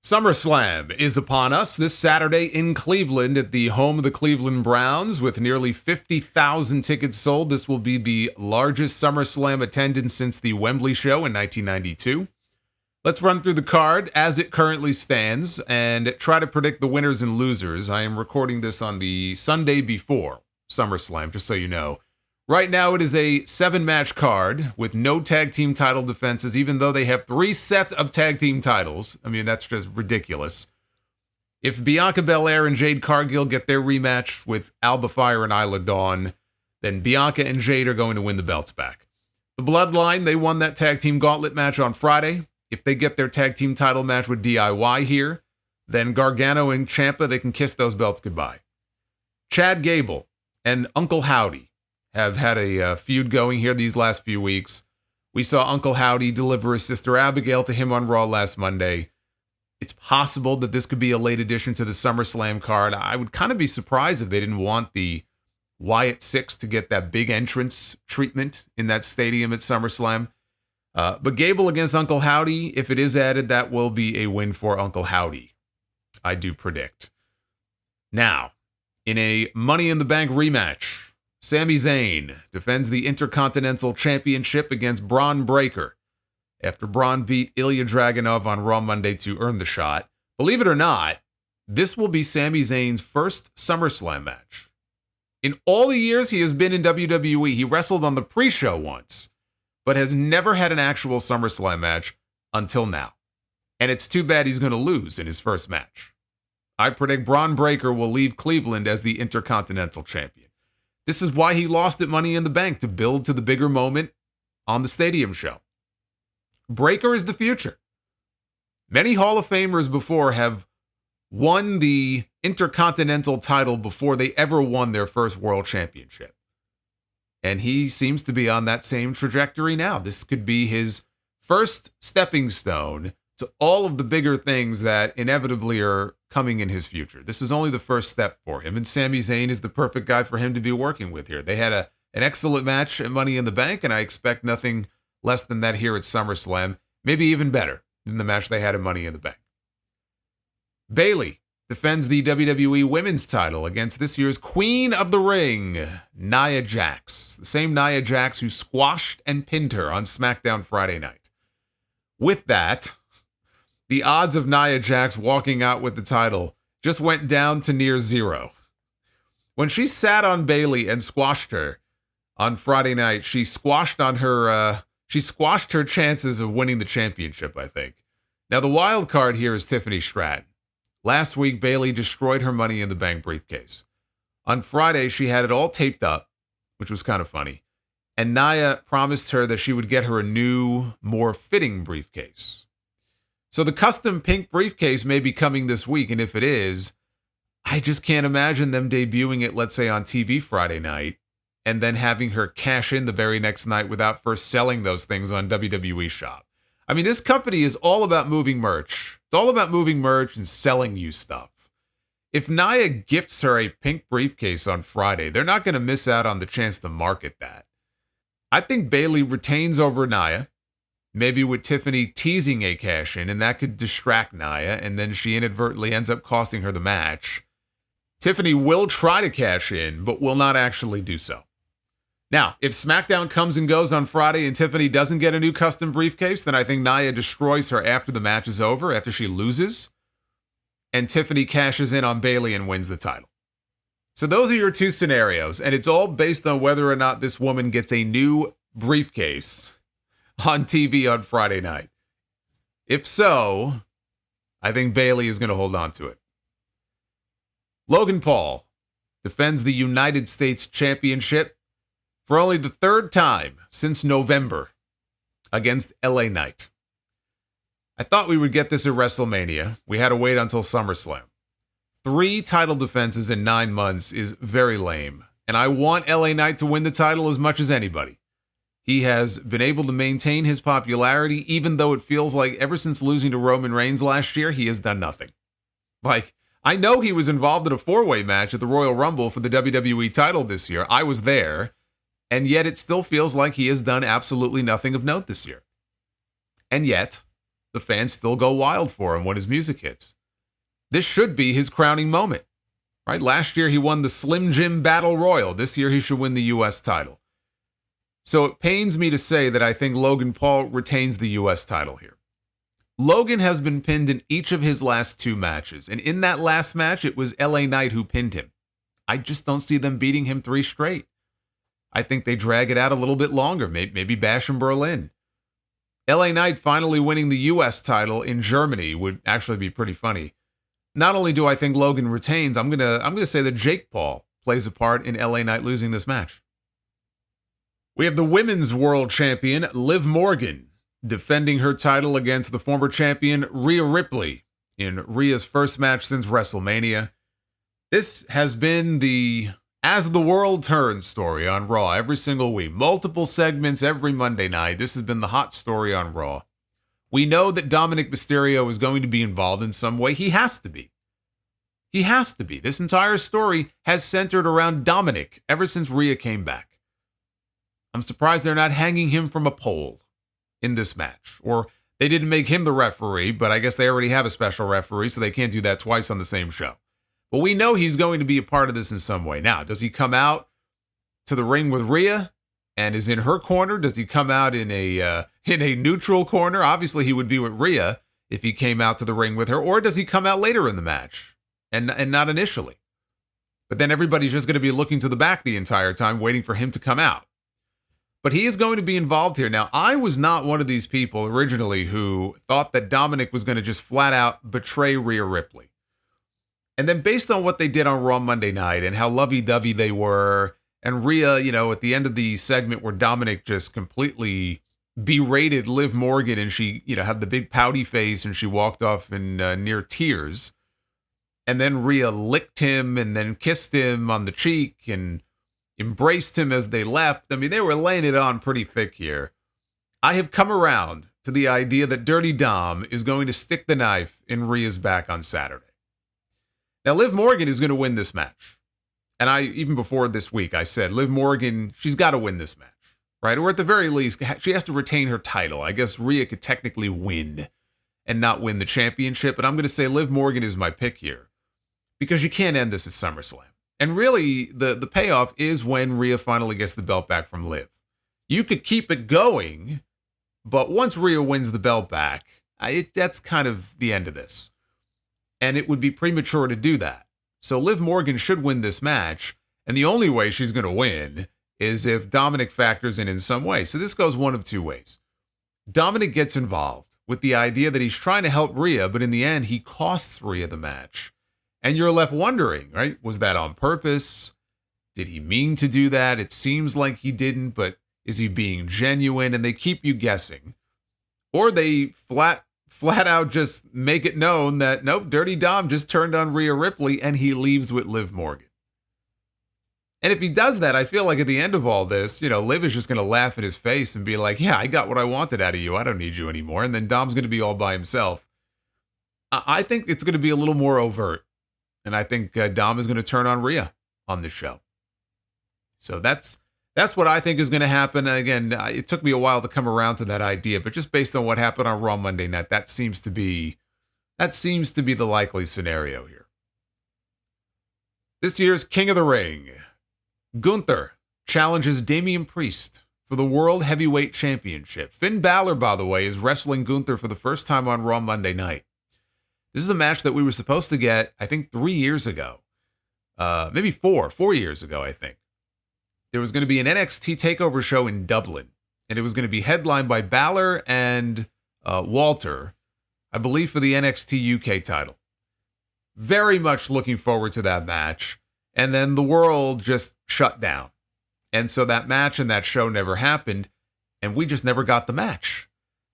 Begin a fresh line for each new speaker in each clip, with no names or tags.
SummerSlam is upon us this Saturday in Cleveland at the home of the Cleveland Browns. With nearly 50,000 tickets sold, this will be the largest SummerSlam attendance since the Wembley show in 1992. Let's run through the card as it currently stands and try to predict the winners and losers. I am recording this on the Sunday before SummerSlam, just so you know. Right now, it is a 7-match card with no tag team title defenses, even though they have 3 sets of tag team titles. I mean, that's just ridiculous. If Bianca Belair and Jade Cargill get their rematch with Alba Fire and Isla Dawn, then Bianca and Jade are going to win the belts back. The Bloodline, they won that tag team gauntlet match on Friday. If they get their tag team title match with DIY here, then Gargano and Ciampa, they can kiss those belts goodbye. Chad Gable and Uncle Howdy have had a feud going here these last few weeks. We saw Uncle Howdy deliver his sister Abigail to him on Raw last Monday. It's possible that this could be a late addition to the SummerSlam card. I would kind of be surprised if they didn't want the Wyatt Six to get that big entrance treatment in that stadium at SummerSlam. But Gable against Uncle Howdy, if it is added, that will be a win for Uncle Howdy, I do predict. Now, in a Money in the Bank rematch, Sami Zayn defends the Intercontinental Championship against Braun Breaker after Braun beat Ilya Dragunov on Raw Monday to earn the shot. Believe it or not, this will be Sami Zayn's first SummerSlam match. In all the years he has been in WWE, he wrestled on the pre-show once, but has never had an actual SummerSlam match until now. And it's too bad he's going to lose in his first match. I predict Braun Breaker will leave Cleveland as the Intercontinental Champion. This is why he lost at Money in the Bank, to build to the bigger moment on the stadium show. Breaker is the future. Many Hall of Famers before have won the Intercontinental title before they ever won their first World Championship. And he seems to be on that same trajectory now. This could be his first stepping stone to all of the bigger things that inevitably are coming in his future. This is only the first step for him, and Sami Zayn is the perfect guy for him to be working with here. They had an excellent match at Money in the Bank, and I expect nothing less than that here at SummerSlam, maybe even better than the match they had at Money in the Bank. Bayley defends the WWE Women's title against this year's Queen of the Ring, Nia Jax, the same Nia Jax who squashed and pinned her on SmackDown Friday night. With that, the odds of Nia Jax walking out with the title just went down to near zero. When she sat on Bayley and squashed her on Friday night, she squashed her chances of winning the championship, I think. Now, the wild card here is Tiffany Stratton. Last week, Bayley destroyed her Money in the Bank briefcase. On Friday, she had it all taped up, which was kind of funny. And Nia promised her that she would get her a new, more fitting briefcase. So the custom pink briefcase may be coming this week, and if it is, I just can't imagine them debuting it, let's say, on TV Friday night, and then having her cash in the very next night without first selling those things on WWE Shop. I mean, this company is all about moving merch. It's all about moving merch and selling you stuff. If Nia gifts her a pink briefcase on Friday, they're not going to miss out on the chance to market that. I think Bayley retains over Nia, maybe with Tiffany teasing a cash-in, and that could distract Nia, and then she inadvertently ends up costing her the match. Tiffany will try to cash in, but will not actually do so. Now, if SmackDown comes and goes on Friday and Tiffany doesn't get a new custom briefcase, then I think Nia destroys her after the match is over, after she loses, and Tiffany cashes in on Bayley and wins the title. So those are your two scenarios, and it's all based on whether or not this woman gets a new briefcase on TV on Friday night. If so, I think Bayley is going to hold on to it. Logan Paul defends the United States Championship for only the third time since November against LA Knight. I thought we would get this at WrestleMania. We had to wait until SummerSlam. 3 title defenses in 9 months is very lame, and I want LA Knight to win the title as much as anybody. He has been able to maintain his popularity, even though it feels like ever since losing to Roman Reigns last year, he has done nothing. Like, I know he was involved in a 4-way match at the Royal Rumble for the WWE title this year. I was there, and yet it still feels like he has done absolutely nothing of note this year. And yet, the fans still go wild for him when his music hits. This should be his crowning moment, right? Last year, he won the Slim Jim Battle Royal. This year, he should win the U.S. title. So it pains me to say that I think Logan Paul retains the U.S. title here. Logan has been pinned in each of his last 2 matches, and in that last match, it was LA Knight who pinned him. I just don't see them beating him 3 straight. I think they drag it out a little bit longer, maybe bash in Berlin. LA Knight finally winning the U.S. title in Germany would actually be pretty funny. Not only do I think Logan retains, I'm gonna say that Jake Paul plays a part in LA Knight losing this match. We have the Women's World Champion, Liv Morgan, defending her title against the former champion Rhea Ripley in Rhea's first match since WrestleMania. This has been the As the World Turns story on Raw every single week. Multiple segments every Monday night. This has been the hot story on Raw. We know that Dominik Mysterio is going to be involved in some way. He has to be. He has to be. This entire story has centered around Dominik ever since Rhea came back. I'm surprised they're not hanging him from a pole in this match. Or they didn't make him the referee, but I guess they already have a special referee, so they can't do that twice on the same show. But we know he's going to be a part of this in some way. Now, does he come out to the ring with Rhea and is in her corner? Does he come out in a neutral corner? Obviously, he would be with Rhea if he came out to the ring with her. Or does he come out later in the match and not initially? But then everybody's just going to be looking to the back the entire time, waiting for him to come out. But he is going to be involved here. Now, I was not one of these people originally who thought that Dominik was going to just flat out betray Rhea Ripley. And then based on what they did on Raw Monday night and how lovey-dovey they were, and Rhea, at the end of the segment where Dominik just completely berated Liv Morgan and she, had the big pouty face and she walked off in near tears. And then Rhea licked him and then kissed him on the cheek and embraced him as they left. I mean, they were laying it on pretty thick here. I have come around to the idea that Dirty Dom is going to stick the knife in Rhea's back on Saturday. Now, Liv Morgan is going to win this match. And even before this week, I said, Liv Morgan, she's got to win this match, right? Or at the very least, she has to retain her title. I guess Rhea could technically win and not win the championship. But I'm going to say Liv Morgan is my pick here because you can't end this at SummerSlam. And really, the payoff is when Rhea finally gets the belt back from Liv. You could keep it going, but once Rhea wins the belt back, that's kind of the end of this. And it would be premature to do that. So Liv Morgan should win this match, and the only way she's going to win is if Dominik factors in some way. So this goes one of 2 ways. Dominik gets involved with the idea that he's trying to help Rhea, but in the end, he costs Rhea the match. And you're left wondering, right? Was that on purpose? Did he mean to do that? It seems like he didn't, but is he being genuine? And they keep you guessing. Or they flat out just make it known that, nope, Dirty Dom just turned on Rhea Ripley and he leaves with Liv Morgan. And if he does that, I feel like at the end of all this, Liv is just going to laugh in his face and be like, yeah, I got what I wanted out of you. I don't need you anymore. And then Dom's going to be all by himself. I think it's going to be a little more overt. And I think Dom is going to turn on Rhea on this show. So that's what I think is going to happen. Again, it took me a while to come around to that idea, but just based on what happened on Raw Monday night, that seems to be the likely scenario here. This year's King of the Ring, Gunther, challenges Damian Priest for the World Heavyweight Championship. Finn Balor, by the way, is wrestling Gunther for the first time on Raw Monday night. This is a match that we were supposed to get, I think, 3 years ago. Maybe 4 years ago, I think. There was going to be an NXT TakeOver show in Dublin, and it was going to be headlined by Balor and Walter, I believe, for the NXT UK title. Very much looking forward to that match, and then the world just shut down. And so that match and that show never happened, and we just never got the match.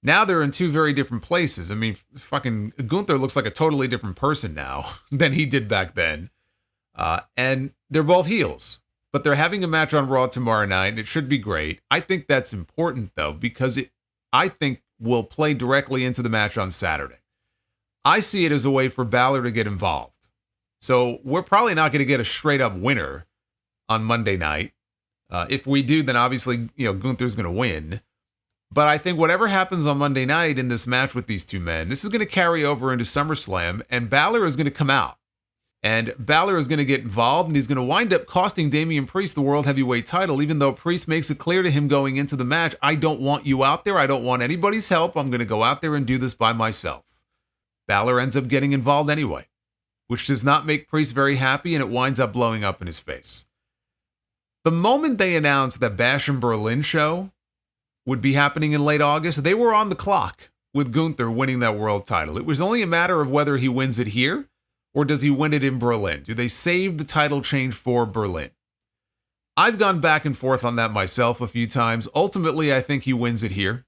Now they're in 2 very different places. I mean, fucking Gunther looks like a totally different person now than he did back then. And they're both heels. But they're having a match on Raw tomorrow night, and it should be great. I think that's important, though, because I think will play directly into the match on Saturday. I see it as a way for Balor to get involved. So we're probably not going to get a straight-up winner on Monday night. If we do, then obviously, Gunther's going to win. But I think whatever happens on Monday night in this match with these two men, this is going to carry over into SummerSlam, and Balor is going to come out. And Balor is going to get involved, and he's going to wind up costing Damian Priest the World Heavyweight title, even though Priest makes it clear to him going into the match, I don't want you out there. I don't want anybody's help. I'm going to go out there and do this by myself. Balor ends up getting involved anyway, which does not make Priest very happy, and it winds up blowing up in his face. The moment they announced that Bash in Berlin show would be happening in late August, they were on the clock with Gunther winning that world title. It was only a matter of whether he wins it here or does he win it in Berlin. Do they save the title change for Berlin? I've gone back and forth on that myself a few times. Ultimately, I think he wins it here.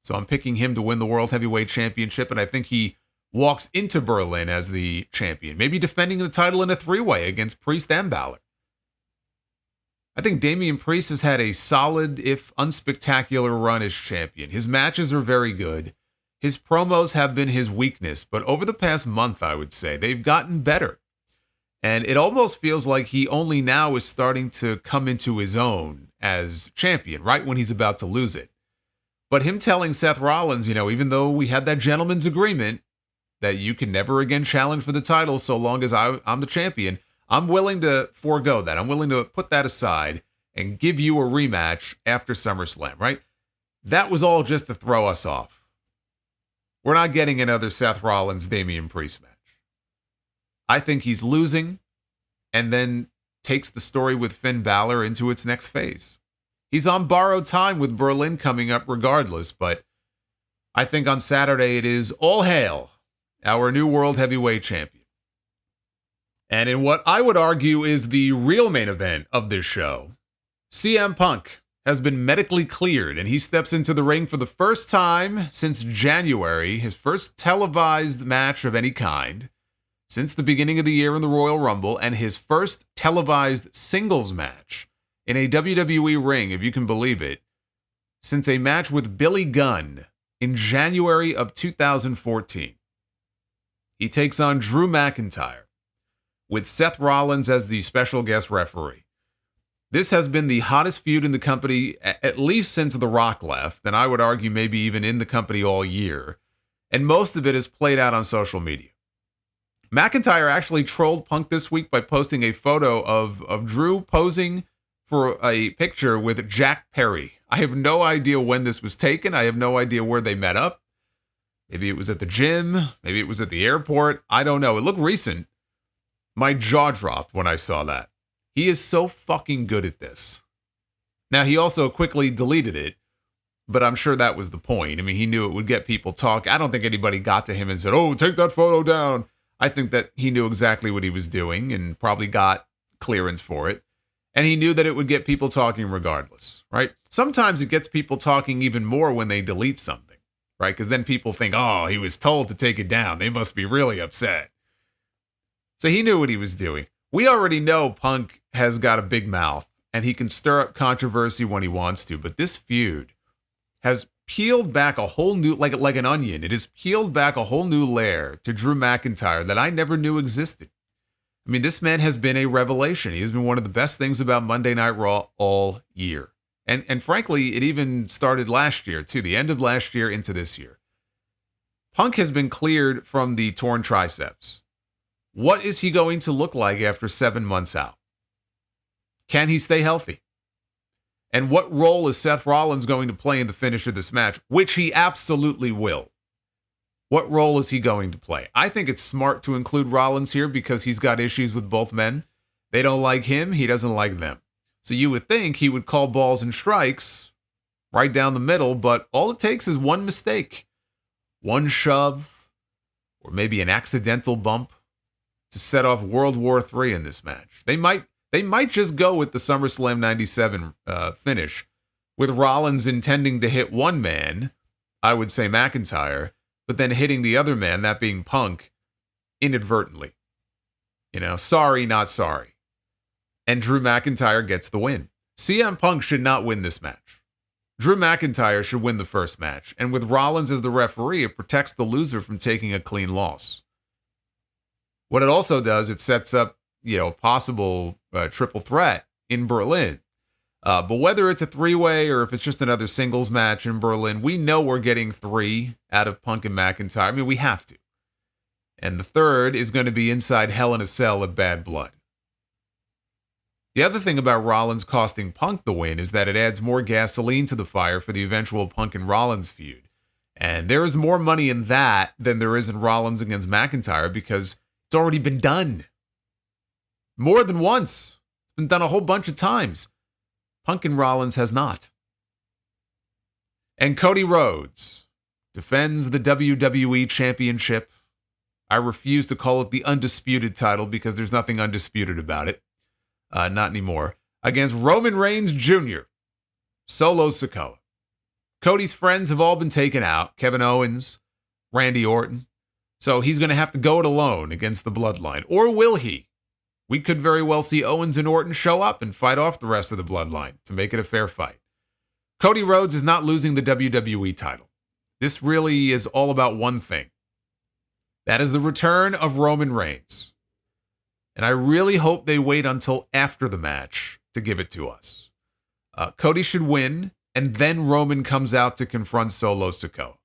So I'm picking him to win the World Heavyweight Championship, and I think he walks into Berlin as the champion, maybe defending the title in a three-way against Priest and Balor. I think Damian Priest has had a solid, if unspectacular, run as champion. His matches are very good. His promos have been his weakness, but over the past month, I would say, they've gotten better. And it almost feels like he only now is starting to come into his own as champion, right when he's about to lose it. But him telling Seth Rollins, even though we had that gentleman's agreement that you can never again challenge for the title so long as I'm the champion, I'm willing to forego that. I'm willing to put that aside and give you a rematch after SummerSlam, right? That was all just to throw us off. We're not getting another Seth Rollins-Damian Priest match. I think he's losing and then takes the story with Finn Balor into its next phase. He's on borrowed time with Berlin coming up regardless, but I think on Saturday it is all hail our new World Heavyweight Champion. And in what I would argue is the real main event of this show, CM Punk has been medically cleared, and he steps into the ring for the first time since January, his first televised match of any kind since the beginning of the year in the Royal Rumble, and his first televised singles match in a WWE ring, if you can believe it, since a match with Billy Gunn in January of 2014. He takes on Drew McIntyre with Seth Rollins as the special guest referee. This has been the hottest feud in the company, at least since The Rock left, and I would argue maybe even in the company all year. And most of it is played out on social media. McIntyre actually trolled Punk this week by posting a photo of Drew posing for a picture with Jack Perry. I have no idea when this was taken. I have no idea where they met up. Maybe it was at the gym. Maybe it was at the airport. I don't know. It looked recent. My jaw dropped when I saw that. He is so fucking good at this. Now, he also quickly deleted it, but I'm sure that was the point. I mean, he knew it would get people talk. I don't think anybody got to him and said, oh, take that photo down. I think that he knew exactly what he was doing and probably got clearance for it. And he knew that it would get people talking regardless, right? Sometimes it gets people talking even more when they delete something, right? Because then people think, oh, he was told to take it down. They must be really upset. So he knew what he was doing. We already know Punk has got a big mouth and he can stir up controversy when he wants to, but this feud has peeled back a whole new, like an onion, it has peeled back a whole new layer to Drew McIntyre that I never knew existed. I mean, this man has been a revelation. He has been one of the best things about Monday Night Raw all year. And frankly, it even started last year too, the end of last year into this year. Punk has been cleared from the torn triceps. What is he going to look like after 7 months out? Can he stay healthy? And what role is Seth Rollins going to play in the finish of this match, which he absolutely will? What role is he going to play? I think it's smart to include Rollins here because he's got issues with both men. They don't like him. He doesn't like them. So you would think he would call balls and strikes right down the middle, but all it takes is one mistake, one shove, or maybe an accidental bump to set off World War III in this match. They might just go with the SummerSlam 97 finish, with Rollins intending to hit one man, I would say McIntyre, but then hitting the other man, that being Punk, inadvertently. Sorry, not sorry. And Drew McIntyre gets the win. CM Punk should not win this match. Drew McIntyre should win the first match, and with Rollins as the referee, it protects the loser from taking a clean loss. What it also does, it sets up, possible triple threat in Berlin. But whether it's a three-way or if it's just another singles match in Berlin, we know we're getting 3 out of Punk and McIntyre. I mean, we have to. And the third is going to be inside Hell in a Cell of Bad Blood. The other thing about Rollins costing Punk the win is that it adds more gasoline to the fire for the eventual Punk and Rollins feud. And there is more money in that than there is in Rollins against McIntyre because it's already been done. More than once. It's been done a whole bunch of times. Punk and Rollins has not. And Cody Rhodes defends the WWE Championship. I refuse to call it the undisputed title because there's nothing undisputed about it. Not anymore. Against Roman Reigns Jr., Solo Sikoa. Cody's friends have all been taken out. Kevin Owens, Randy Orton. So he's going to have to go it alone against the Bloodline. Or will he? We could very well see Owens and Orton show up and fight off the rest of the Bloodline to make it a fair fight. Cody Rhodes is not losing the WWE title. This really is all about one thing. That is the return of Roman Reigns. And I really hope they wait until after the match to give it to us. Cody should win, and then Roman comes out to confront Solo Sikoa.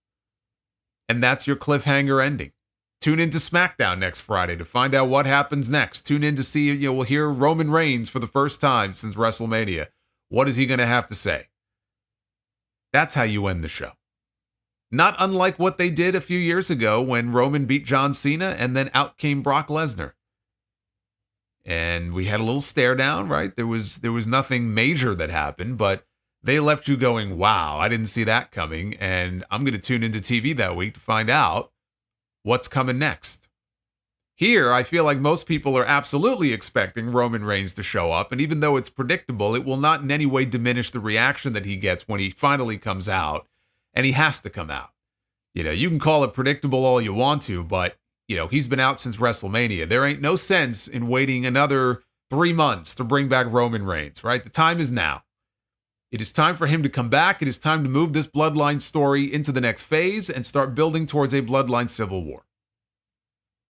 And that's your cliffhanger ending. Tune into SmackDown next Friday to find out what happens next. Tune in to see, we'll hear Roman Reigns for the first time since WrestleMania. What is he going to have to say? That's how you end the show. Not unlike what they did a few years ago when Roman beat John Cena and then out came Brock Lesnar. And we had a little stare down, right? There was nothing major that happened, but they left you going, wow, I didn't see that coming. And I'm going to tune into TV that week to find out what's coming next. Here, I feel like most people are absolutely expecting Roman Reigns to show up. And even though it's predictable, it will not in any way diminish the reaction that he gets when he finally comes out. And he has to come out. You can call it predictable all you want to, but he's been out since WrestleMania. There ain't no sense in waiting another 3 months to bring back Roman Reigns, right? The time is now. It is time for him to come back. It is time to move this Bloodline story into the next phase and start building towards a Bloodline civil war.